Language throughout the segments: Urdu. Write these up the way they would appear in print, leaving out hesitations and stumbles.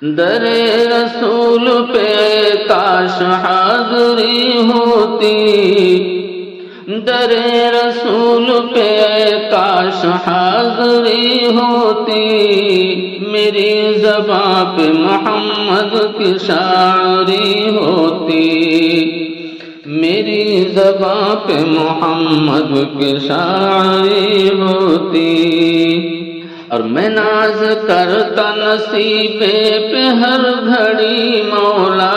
در رسول پہ کاش حاضری ہوتی، در رسول پہ کاش حاضری ہوتی، میری زباں پہ محمد کی شاعری ہوتی، میری زباں پہ محمد کی شاعری ہوتی، اور میں ناز کرتا نصیبے پہ ہر گھڑی مولا،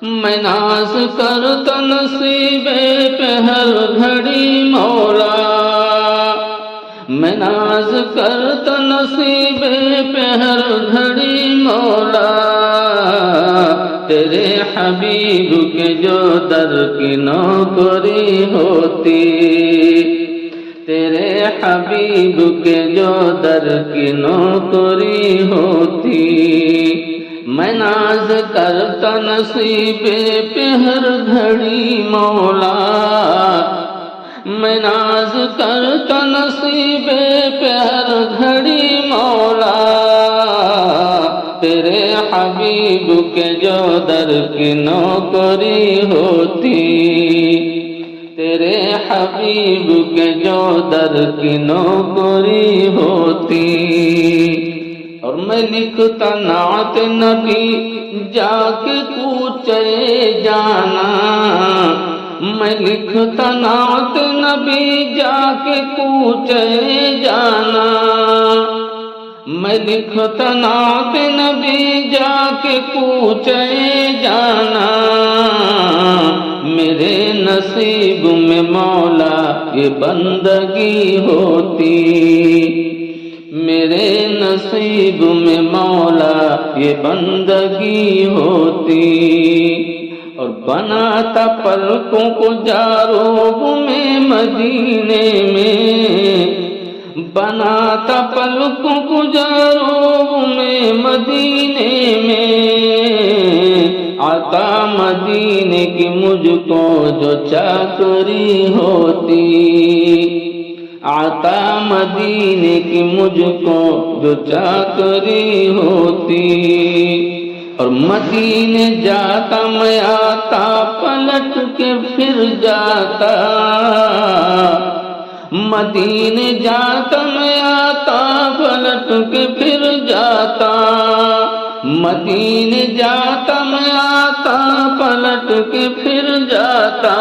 میں ناز کرتا نصیبے پہ ہر گھڑی مولا، میں ناز کرتا نصیبے پہ ہر گھڑی مولا، تیرے حبیب کے جو در کی نوکری ہوتی، تیرے حبیب کے جو در کی نوکری ہوتی، میں ناز کرتا نصیبے پہ ہر گھڑی مولا، میں ناز کرتا نصیبے پہ ہر گھڑی مولا، تیرے حبیب کے جو در کی نوکری ہوتی، تیرے حبیب کے جو در کی نوکری ہوتی، اور میں لکھتا نعت نبی جا کے کوچے جانا، میں لکھتا نعت نبی جا کے کوچے جانا، میں لکھتا نعت نبی جا کے کوچے جانا، میرے نصیب میں مولا یہ بندگی ہوتی، میرے نصیب میں مولا یہ بندگی ہوتی، اور بناتا پلکوں کو جاروب میں مدینے میں، بناتا پلکوں کو جاروب میں مدینے میں، عطا مدینے کی مجھ کو جو چاکری ہوتی، عطا مدینے کی مجھ کو جو چاکری ہوتی، اور مدینے جاتا میں آتا پلٹ کے پھر جاتا، مدینے جاتا میں آتا پلٹ کے پھر جاتا، مدینے جاتا میں آتا پلٹ کے پھر جاتا،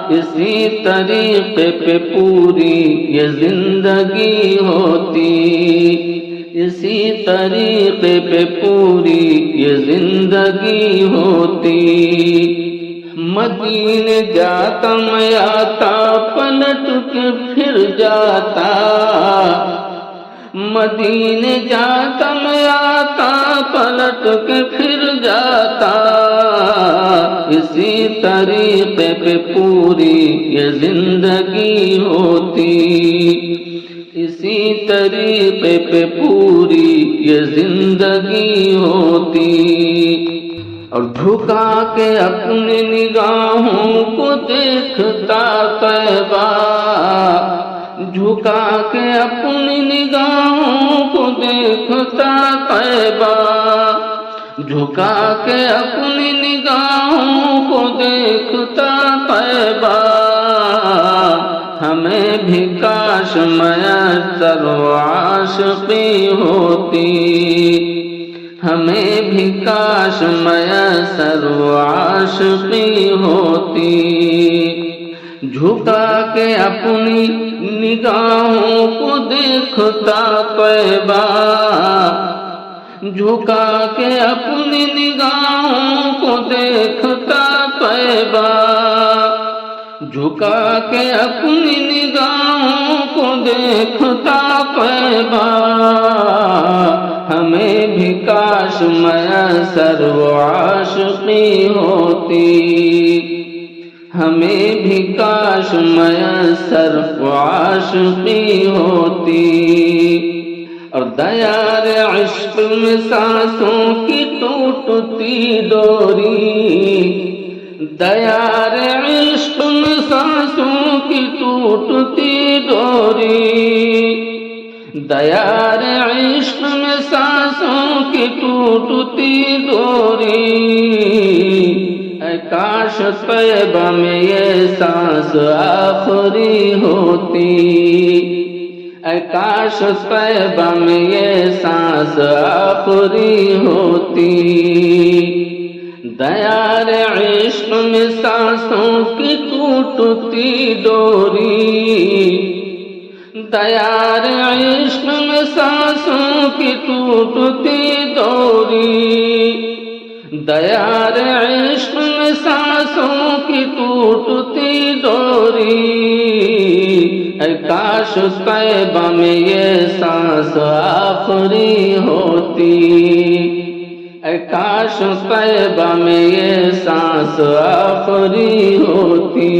اسی طریقے پہ پوری یہ زندگی ہوتی، اسی طریقے پہ پوری یہ زندگی ہوتی، مدینے جاتا میں آتا پلٹ کے پھر جاتا، مدینے جاتا میں آتا پلٹ کے پھر جاتا، اسی طریقے پہ پوری یہ زندگی ہوتی، اسی طریقے پہ پوری یہ زندگی ہوتی، اور جھکا کے اپنی نگاہوں کو دیکھتا طیبہ، جھکا کے اپنی نگاہوں کو دیکھتا طیبہ، جھکا کے اپنی نگاہوں کو دیکھتا طیبہ، ہمیں بھی کاش میسر و عاشقی ہوتی، ہمیں بھی کاش میسر و عاشقی ہوتی، جھکا کے اپنی نگاہوں کو دیکھتا طیبہ، جھکا کے اپنی نگاہوں کو دیکھتا طیبہ، جھکا کے اپنی نگاہوں کو دیکھتا طیبہ، ہمیں بھی کاش میسر و عاشقی ہوتی، ہمیں بھی کاش میسر و عاشقی ہوتی، اور دیار عشق میں سانسوں کی ٹوٹتی ڈوری، دیار عشق میں سانسوں کی ٹوٹتی ڈوری، دیار عشق میں کی ٹوٹتی ڈوری، اے کاش طیبہ میں یہ سانس آخری ہوتی، اے کاش طیبہ میں یہ سانس آخری ہوتی، دیار عشق میں سانسوں کی ٹوٹتی ڈوری، دیار عشق میں سانسوں کی ٹوٹتی ڈوری، دیار عشق میں سانسوں کی ٹوٹتی ڈوری، اے کاش طیبہ میں یہ سانس آخری ہوتی، اے کاش طیبہ میں یہ سانس آخری ہوتی۔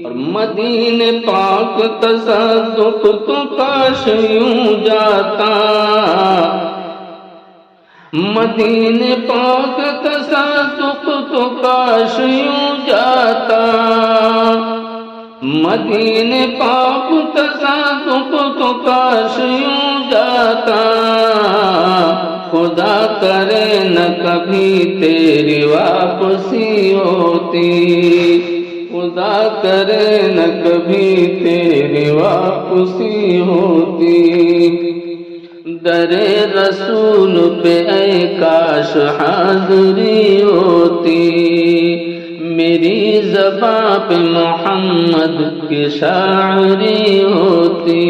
اور مدینہ پاک تصدق تو کاش یوں جاتا، مدینہ پاک تصدق تو کاش یوں جاتا، مدینہ پاک تصدق تو کاش یوں جاتا، خدا کرے نہ کبھی تیری واپسی ہوتی، خدا کرے نہ کبھی تیری واپسی ہوتی، در رسول پہ اے کاش حاضری ہوتی، میری زباں پہ محمد کی شاعری ہوتی۔